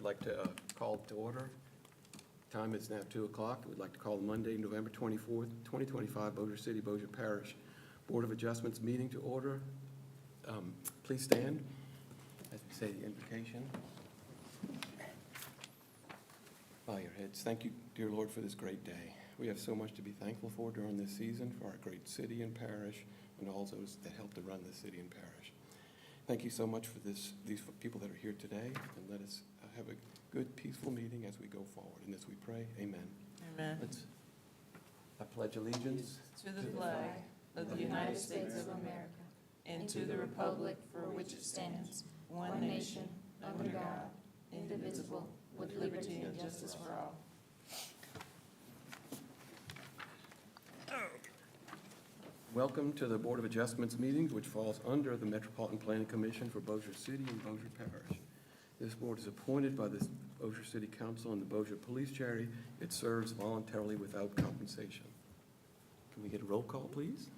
like to call to order. Time is now 2 o'clock. We'd like to call Monday, November 24th, 2025, Bossier City, Bossier Parish Board of Adjustments meeting to order. Please stand as we say the invocation. Bow your heads. Thank you, dear Lord, for this great day. We have so much to be thankful for during this season, for our great city and parish, and all those that help to run the city and parish. Thank you so much for these people that are here today, and let us have a good, peaceful meeting as we go forward. And as we pray, amen. Amen. I pledge allegiance To the flag of the United States of America and to the republic for which it stands, one nation, under God, indivisible, with liberty and justice for all. Welcome to the Board of Adjustments meetings, which falls under the Metropolitan Planning Commission for Bossier City and Bossier Parish. This board is appointed by the Bossier City Council and the Bossier Police Charity. It serves voluntarily without compensation. Can we get a roll call, please?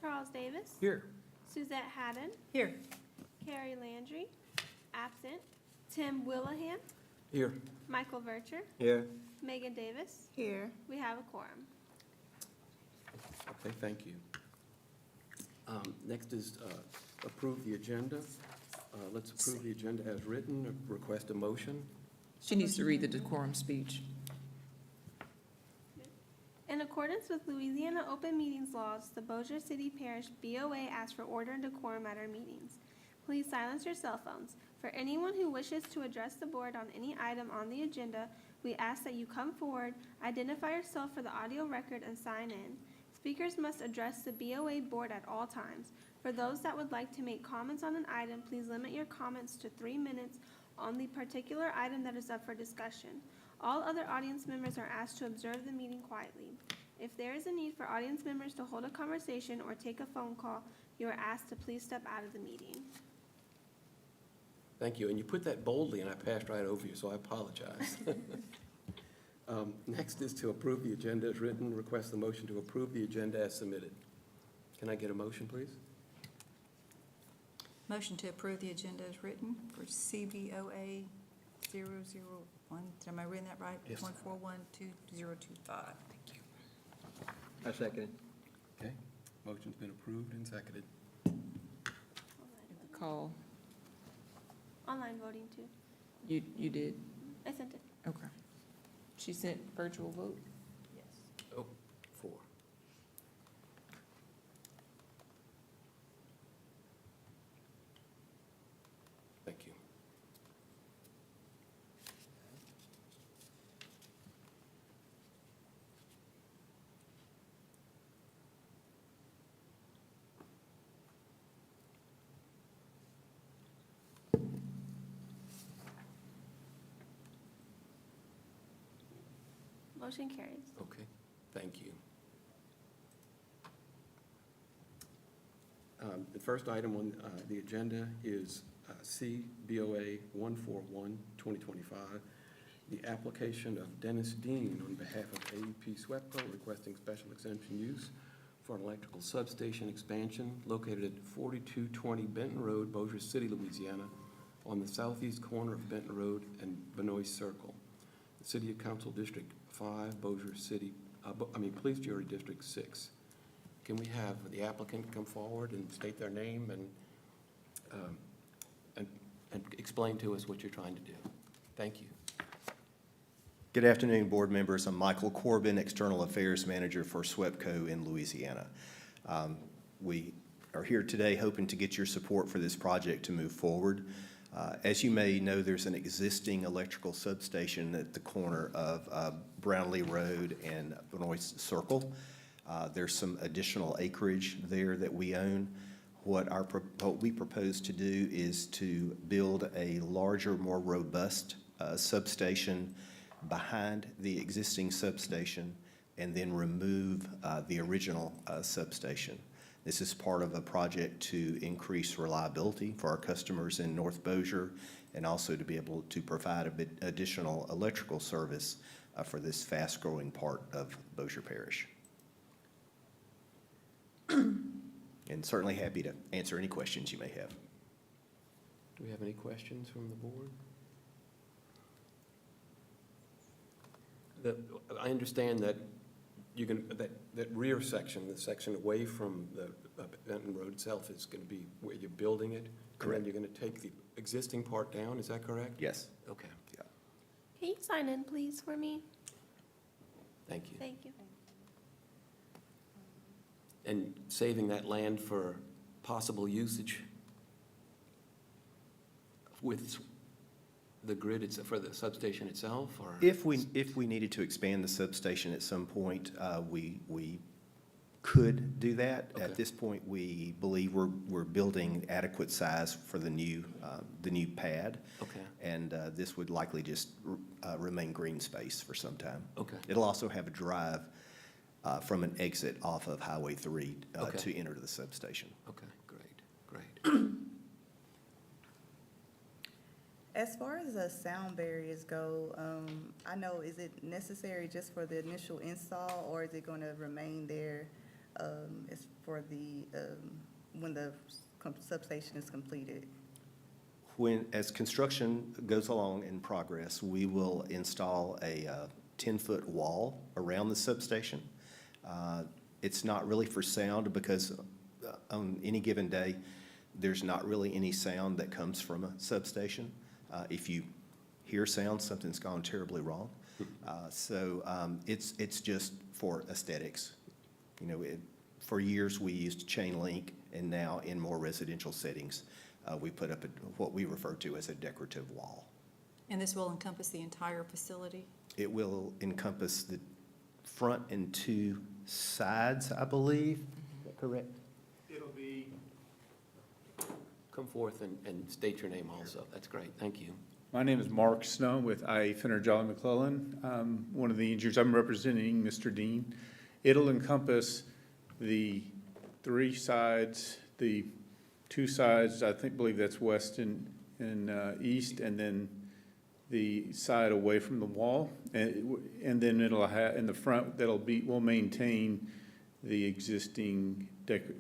Charles Davis. Here. Suzette Haddon. Here. Carrie Landry. Absent. Tim Willihan. Here. Michael Vercher. Here. Megan Davis. Here. We have a quorum. Okay, thank you. Next is approve the agenda. Let's approve the agenda as written. Request a motion. She needs to read the decorum speech. In accordance with Louisiana open meetings laws, the Bossier City-Parish BOA asks for order and decorum at our meetings. Please silence your cell phones. For anyone who wishes to address the board on any item on the agenda, we ask that you come forward, identify yourself for the audio record, and sign in. Speakers must address the BOA board at all times. For those that would like to make comments on an item, please limit your comments to 3 minutes on the particular item that is up for discussion. All other audience members are asked to observe the meeting quietly. If there is a need for audience members to hold a conversation or take a phone call, you are asked to please step out of the meeting. Thank you. And you put that boldly, and I passed right over you, so I apologize. Next is to approve the agenda as written. Request the motion to approve the agenda as submitted. Can I get a motion, please? Motion to approve the agenda as written for CBOA 001. Am I reading that right? Yes. 1412025. Thank you. I second it. Okay. Motion's been approved and seconded. Call. Online voting too. You did? I sent it. Okay. She sent virtual vote? Yes. Oh, 4. Thank you. Motion carries. Okay, thank you. The first item on the agenda is CBOA 141-2025, the application of Dennis Dean on behalf of AEP SWEPCO requesting special exemption use for an electrical substation expansion located at 4220 Benton Road, Bossier City, Louisiana, on the southeast corner of Benton Road and Benoist Circle. The City Council District 5, Bossier City, Police Jury District 6. Can we have the applicant come forward and state their name and explain to us what you're trying to do? Thank you. Good afternoon, board members. I'm Michael Corbin, External Affairs Manager for SWEPCO in Louisiana. We are here today hoping to get your support for this project to move forward. As you may know, there's an existing electrical substation at the corner of Brownlee Road and Benoist Circle. There's some additional acreage there that we own. What we propose to do is to build a larger, more robust substation behind the existing substation and then remove the original substation. This is part of a project to increase reliability for our customers in North Bossier and also to be able to provide a bit additional electrical service for this fast-growing part of Bossier Parish. And certainly happy to answer any questions you may have. Do we have any questions from the board? I understand that you can, that rear section, the section away from the Benton Road itself is going to be where you're building it? Correct. And then you're going to take the existing part down, is that correct? Yes. Okay, Can you sign in, please, for me? thank you. Thank you. And saving that land for possible usage with the grid, it's for the substation itself, or? If we needed to expand the substation at some point, we could do that. Okay. At this point, we believe we're building adequate size for the new pad. Okay, And this would likely just remain green space for some time. okay, It'll also have a drive from an exit off of Highway 3 Okay. to enter the substation. okay, great. As far as the sound barriers go, I know, is it necessary just for the initial install, or is it going to remain there as for the, when the substation is completed? As construction goes along in progress, we will install a 10-foot wall around the substation. It's not really for sound because on any given day, there's not really any sound that comes from a substation. If you hear sound, something's gone terribly wrong. It's just for aesthetics. You know, for years, we used chain link, and now in more residential settings, we put up what we refer to as a decorative wall. And this will encompass the entire facility? It will encompass the front and two sides, I believe. Is that correct? It'll be, Come forth and state your name also, that's great, thank you. my name is Mark Snow with IE Finner Jolly McClellan. One of the engineers, I'm representing Mr. Dean. It'll encompass the three sides, the two sides, believe that's west and east, and then the side away from the wall. And then it'll have, in the front, we'll maintain the existing,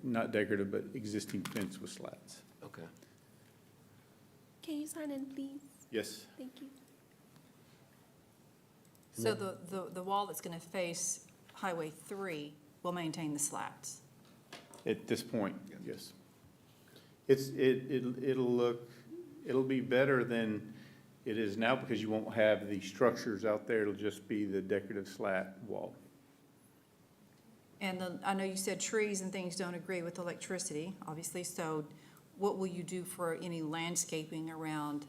not decorative, but existing fence with slats. Okay, Can you sign in, please? Yes. Thank you. So the wall that's going to face Highway 3 will maintain the slats? At this point, yes. It'll be better than it is now because you won't have the structures out there. It'll just be the decorative slat wall. And I know you said trees and things don't agree with electricity, obviously, so what will you do for any landscaping around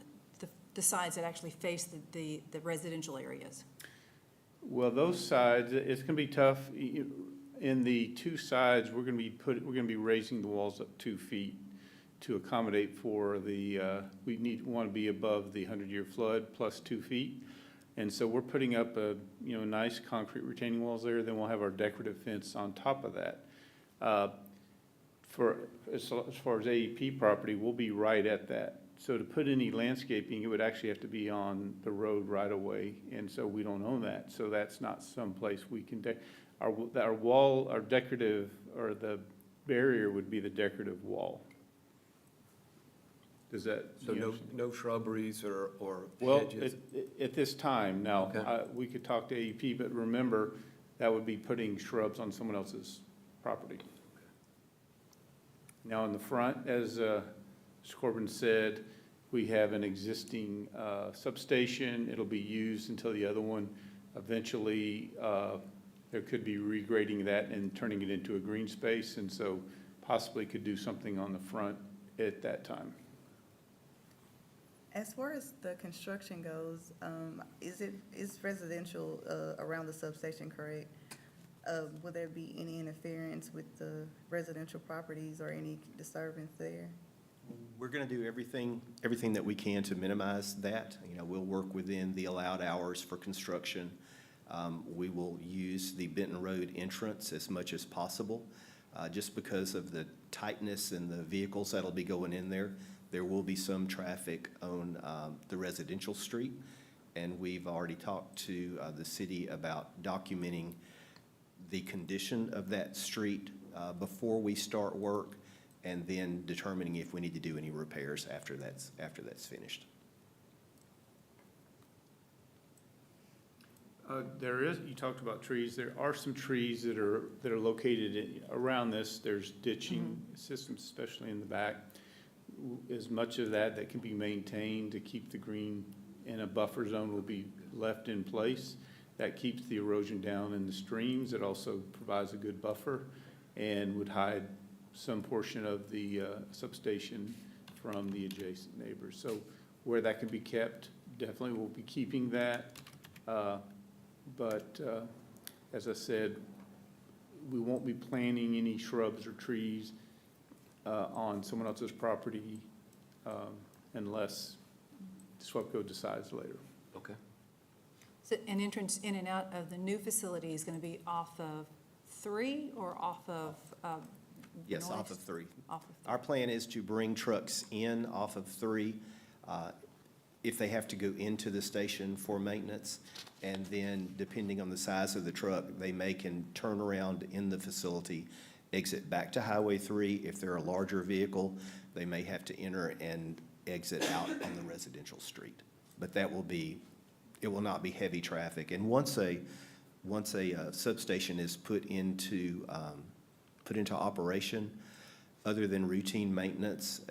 the sides that actually face the residential areas? Well, those sides, it's gonna be tough. In the two sides, we're gonna be raising the walls up 2 feet to accommodate for we want to be above the 100-year flood plus 2 feet. And so we're putting up nice concrete retaining walls there, then we'll have our decorative fence on top of that. As far as AEP property, we'll be right at that. So to put any landscaping, it would actually have to be on the road right away, and so we don't own that. So that's not someplace we can, our wall, our decorative, or the barrier would be the decorative wall. Does that? so no shrubberies or Well, hedges? at this time, now, Okay. we could talk to AEP, but remember, that would be putting shrubs on someone else's property. Now, in the front, as Mr. Corbin said, we have an existing substation. It'll be used until the other one. Eventually, there could be regrading that and turning it into a green space, and so possibly could do something on the front at that time. As far as the construction goes, is residential around the substation, correct? Will there be any interference with the residential properties or any disturbance there? We're going to do everything that we can to minimize that. We'll work within the allowed hours for construction. We will use the Benton Road entrance as much as possible. Just because of the tightness and the vehicles that'll be going in there, there will be some traffic on the residential street. And we've already talked to the city about documenting the condition of that street before we start work, and then determining if we need to do any repairs after that's finished. There is, you talked about trees, there are some trees that are located around this. There's ditching systems, especially in the back. As much of that can be maintained to keep the green in a buffer zone will be left in place. That keeps the erosion down in the streams. It also provides a good buffer and would hide some portion of the substation from the adjacent neighbors. So where that can be kept, definitely we'll be keeping that. But as I said, we won't be planting any shrubs or trees on someone else's property unless SWEPCO decides later. Okay. So an entrance in and out of the new facility is going to be off of 3 or off of? Yes, north? off of 3. Off of 3. Our plan is to bring trucks in off of 3 if they have to go into the station for maintenance. And then depending on the size of the truck, they can turn around in the facility, exit back to Highway 3. If they're a larger vehicle, they may have to enter and exit out on the residential street. But it will not be heavy traffic. And once a substation is put into operation, other than routine maintenance,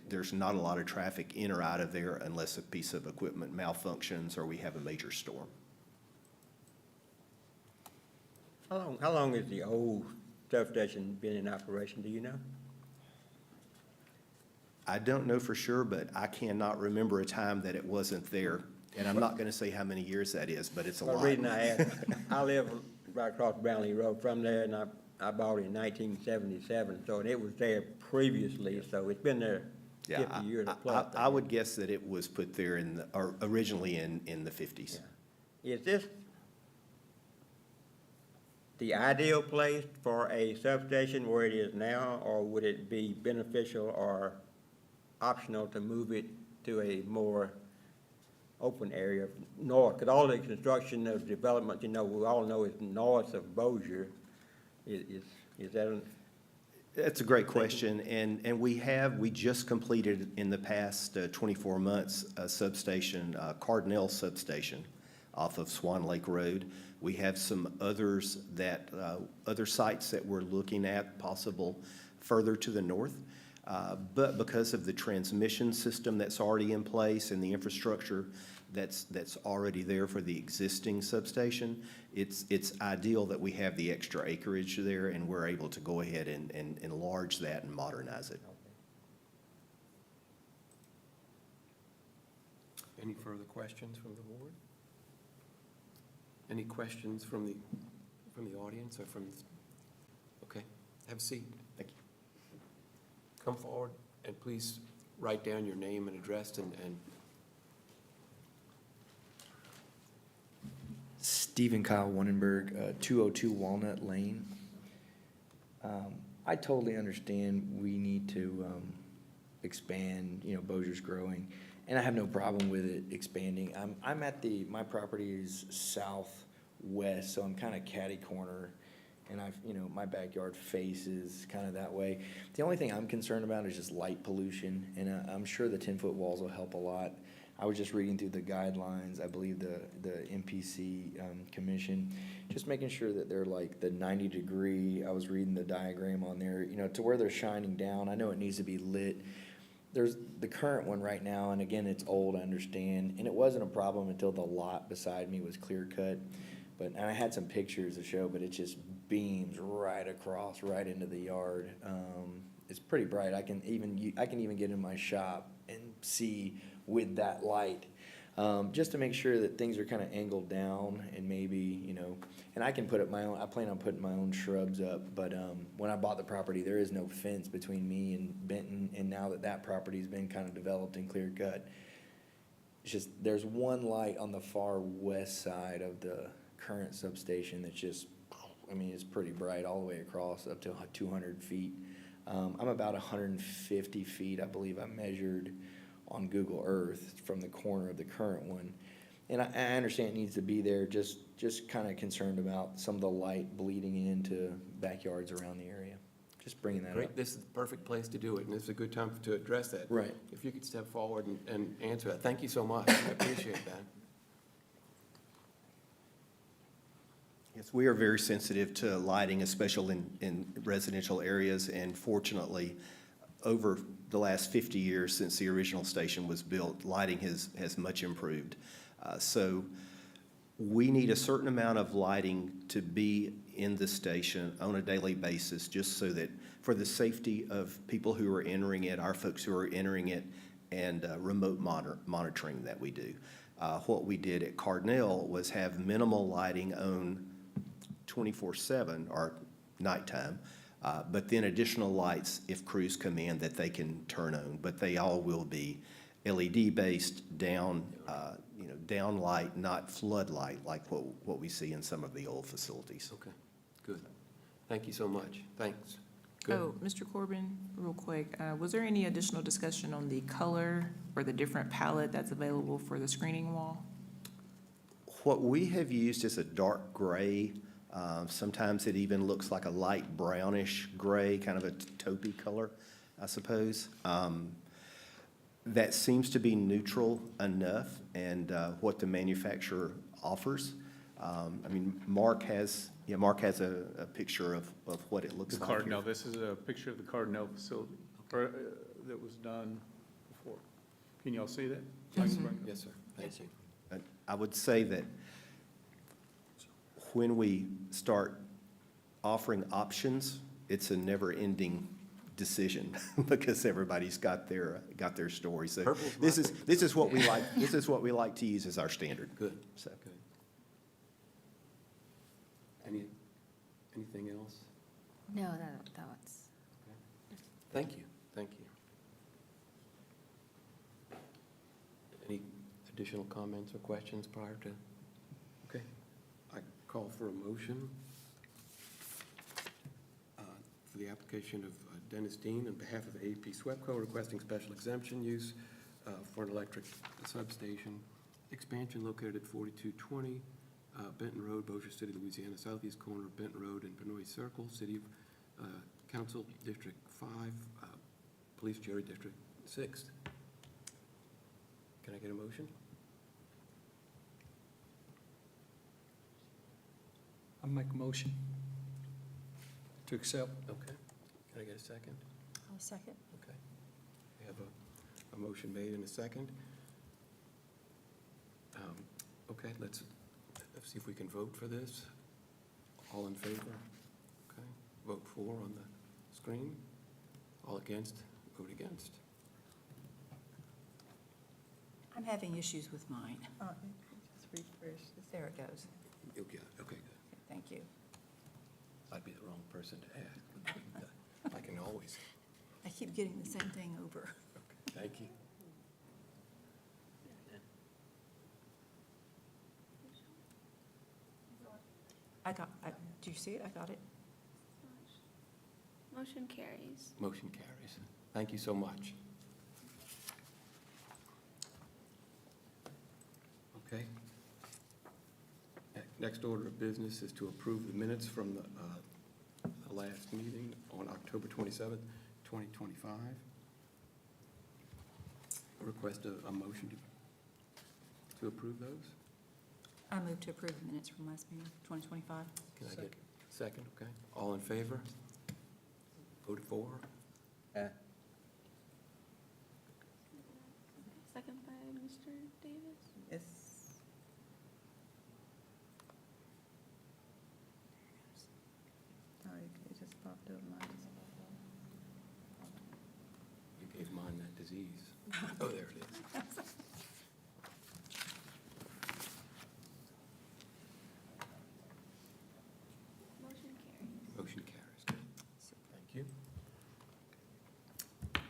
there's not a lot of traffic in or out of there unless a piece of equipment malfunctions or we have a major storm. How long has the old substation been in operation, do you know? I don't know for sure, but I cannot remember a time that it wasn't there. And I'm not gonna say how many years that is, but it's a lot. The reason I ask, I live right across Brownlee Road from there, and I bought it in 1977, so it was there previously, so it's been there Yeah, 50 years plus. I would guess that it was put there or originally in the 50s. Yeah. Is this the ideal place for a substation where it is now, or would it be beneficial or optional to move it to a more open area north? Because all the construction of development, we all know is north of Bossier. Is that That's a great question, and we just completed in the past 24 months a substation, Cardinal Substation off of Swan Lake Road. We have some others other sites that we're looking at possible further to the north. But because of the transmission system that's already in place and the infrastructure that's already there for the existing substation, it's ideal that we have the extra acreage there and we're able to go ahead and enlarge that and modernize it. Any further questions from the board? Any questions from the audience or okay, have a seat. Thank you. Come forward and please write down your name and address and Stephen Kyle Wannenberg, 202 Walnut Lane. I totally understand we need to expand, Bossier's growing, and I have no problem with it expanding. I'm at my property is southwest, so I'm kind of catty corner, and my backyard faces kind of that way. The only thing I'm concerned about is just light pollution, and I'm sure the 10-foot walls will help a lot. I was just reading through the guidelines, I believe the MPC commission, just making sure that they're like the 90-degree, I was reading the diagram on there, to where they're shining down. I know it needs to be lit. There's the current one right now, and again, it's old, I understand, and it wasn't a problem until the lot beside me was clear cut. And I had some pictures to show, but it just beams right across, right into the yard. It's pretty bright. I can even get in my shop and see with that light, just to make sure that things are kind of angled down and maybe, and I can put up I plan on putting my own shrubs up, but when I bought the property, there is no fence between me and Benton, and now that property's been kind of developed and clear cut, it's just, there's one light on the far west side of the current substation that's just, it's pretty bright all the way across up to 200 feet. I'm about 150 feet, I believe I measured on Google Earth from the corner of the current one. And I understand it needs to be there, just kind of concerned about some of the light bleeding into backyards around the area. Just bringing that great, up. this is the perfect place to do it, and this is a good time to address that. Right. If you could step forward and answer that. Thank you so much. I appreciate that. Yes, we are very sensitive to lighting, especially in residential areas, and fortunately, over the last 50 years since the original station was built, lighting has much improved. So we need a certain amount of lighting to be in the station on a daily basis, just so that for the safety of people who are entering it, our folks who are entering it, and remote monitoring that we do. What we did at Cardinal was have minimal lighting on 24/7 or nighttime, but then additional lights if crews come in that they can turn on. But they all will be LED-based, down light, not floodlight like what we see in some of the old facilities. Okay, good. Thank you so much. Thanks. Good. Oh, Mr. Corbin, real quick, was there any additional discussion on the color or the different palette that's available for the screening wall? What we have used is a dark gray. Sometimes it even looks like a light brownish gray, kind of a taupey color, I suppose. That seems to be neutral enough, and what the manufacturer offers. I mean, Mark has a picture of what it looks The like. Cardinal, this is a picture of the Cardinal facility that was done before. Can y'all see that? Yes, Like, bring it up. yes, sir. Thank you. I would say that when we start offering options, it's a never-ending decision because everybody's got their story. So Purple's my this is what we like. This is what we like to use as our standard. Good. So. Good. Anything else? No, that's. Thank you, thank you. Any additional comments or questions prior to? Okay, I call for a motion for the application of Dennis Dean on behalf of AP SWEPCO requesting special exemption use for an electric substation expansion located at 4220 Benton Road, Bossier City, Louisiana, southeast corner of Benton Road and Benoit Circle, City Council District 5, Police Jury District 6. Can I get a motion? I make a motion to accept. Okay. Can I get a second? I'll second. Okay. We have a motion made and a second. Okay, let's see if we can vote for this. All in favor? Okay. Vote for on the screen. All against? Vote against. I'm having issues with mine. Just refresh this. There it goes. You'll get it. Okay, good. Okay, thank you. I'd be the wrong person to ask. I can always. I keep getting the same thing over. Okay, thank you. Do you see it? I got it. Motion carries. Motion carries. Thank you so much. Okay. Next order of business is to approve the minutes from the last meeting on October 27th, 2025. Request a motion to approve those. I move to approve the minutes from last meeting, 2025. Can I get a second? Okay. All in favor? Voted for? Second by Mr. Davis. Yes. Oh, it just popped up. Mine just popped up. You gave mine that disease. Oh, there it is. Motion carries. Motion carries. Good. Thank you.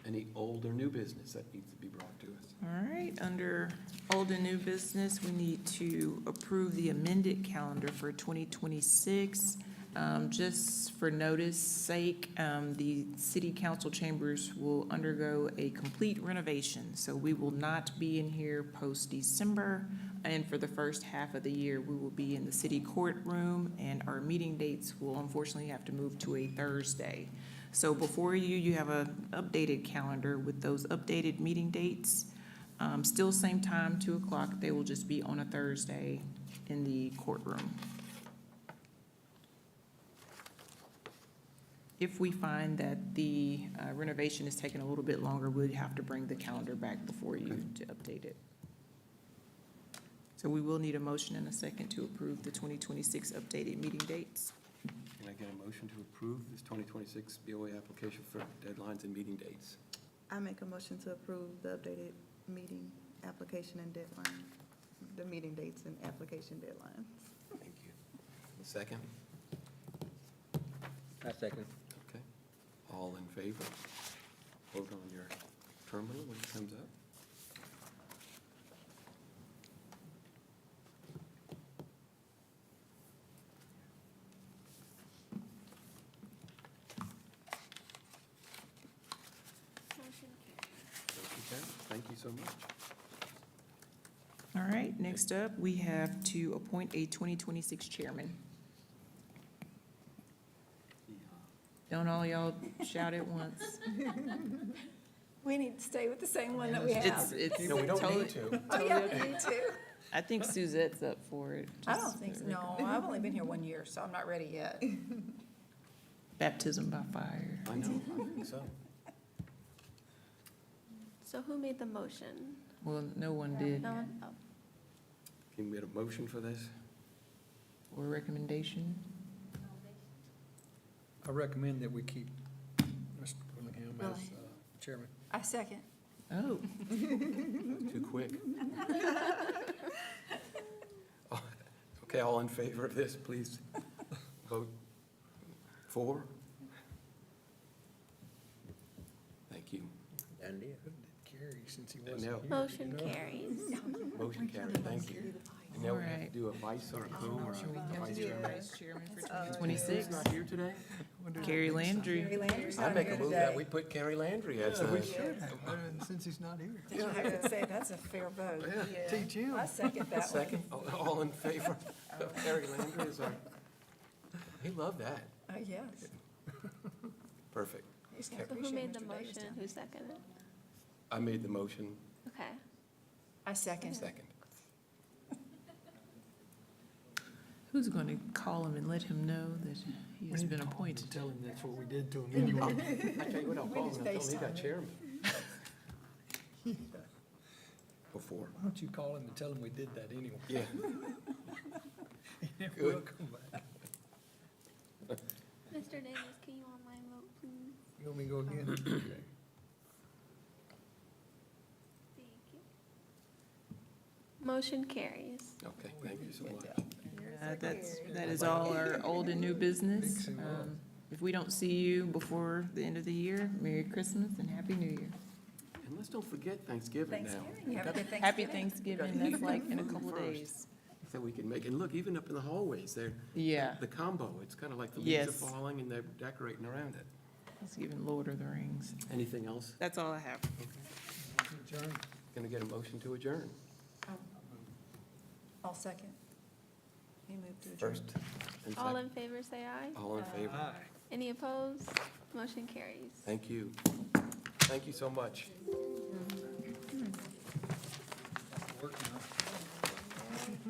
Any old or new business that needs to be brought to us? All right, under old and new business, we need to approve the amended calendar for 2026. Just for notice sake, the city council chambers will undergo a complete renovation. So we will not be in here post-December. And for the first half of the year, we will be in the city courtroom, and our meeting dates will unfortunately have to move to a Thursday. So before you have an updated calendar with those updated meeting dates. Still same time, 2 o'clock. They will just be on a Thursday in the courtroom. If we find that the renovation is taking a little bit longer, we'd have to bring the calendar back before you to update it. So we will need a motion and a second to approve the 2026 updated meeting dates. Can I get a motion to approve this 2026 BOA application for deadlines and meeting dates? I make a motion to approve the updated meeting application and deadline, the meeting dates and application deadlines. Thank you. A second? I second. Okay. All in favor? Vote on your terminal when it comes up. Motion carries. Okay, thank you so much. All right, next up, we have to appoint a 2026 chairman. Don't all y'all shout at once. We need to stay with the same one that we It's, have. it's No, we don't totally, need to. Oh, yeah, me too. I think Suzette's up for it. I don't just think so. for- No, I've only been here 1 year, so I'm not ready yet. Baptism by fire. I know, I think so. So who made the motion? Well, no one did, No one? Oh. Can we get a motion for this? or recommendation. I recommend that we keep Mr. Willingham as chairman. I second. Oh, Too quick. Okay, all in favor of this, please vote for. Thank you. Done deal. Carrie, since he And wasn't now- here. Motion you know? carries. Motion carried, thank you. And now we have to Alright. do a vice or a co or should we a have to vice do a chairman. vice chairman for Who's 2026? not here today? Carrie Landry. Gary Landry's I not make here a move that today. we put Carrie Landry as Yeah, we the. should have, since he's not here. Did you have to say that's a fair vote? Teach him. I second that one. Second, all in favor of Carrie Landry as our, he loved that. Yes. Perfect. He's gonna So who appreciate made the Mr. Davis motion? down Who seconded? I made the motion, Okay. I second. second. Who's going to call him and let him know that he has been appointed? Tell him that's what we did to him anyway. I tell you what, I'll call him, I'll tell him he FaceTime got him. chairman. Before, Why don't you call him and tell him we did that anyway? yeah. He never Good. will come back. Mr. Davis, can you online vote, please? You want me to go again? Thank you. Motion carries. Okay, thank you so much. That is all our old and new business. Mix him up. If we don't see you before the end of the year, Merry Christmas and Happy New Year. And let's don't forget Thanksgiving now. Thanksgiving. You have a good Thanksgiving. Happy Thanksgiving, that's like in a couple First. days. So we can make, and look, even up in the hallways, they're, Yeah, the combo, it's kind of like the leaves Yes. are falling and they're decorating around it. it's giving Lord of the Rings. Anything else? That's all I have. Adjourn. Gonna get a motion to adjourn. I'll second. He moved to adjourn. First and All second. in favor, say aye. All in favor? Aye. Any opposed? Motion carries. Thank you. Thank you so much. Work now.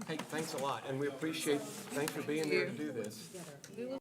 Hey, thanks a lot, and we appreciate, thanks for being there to do this. We will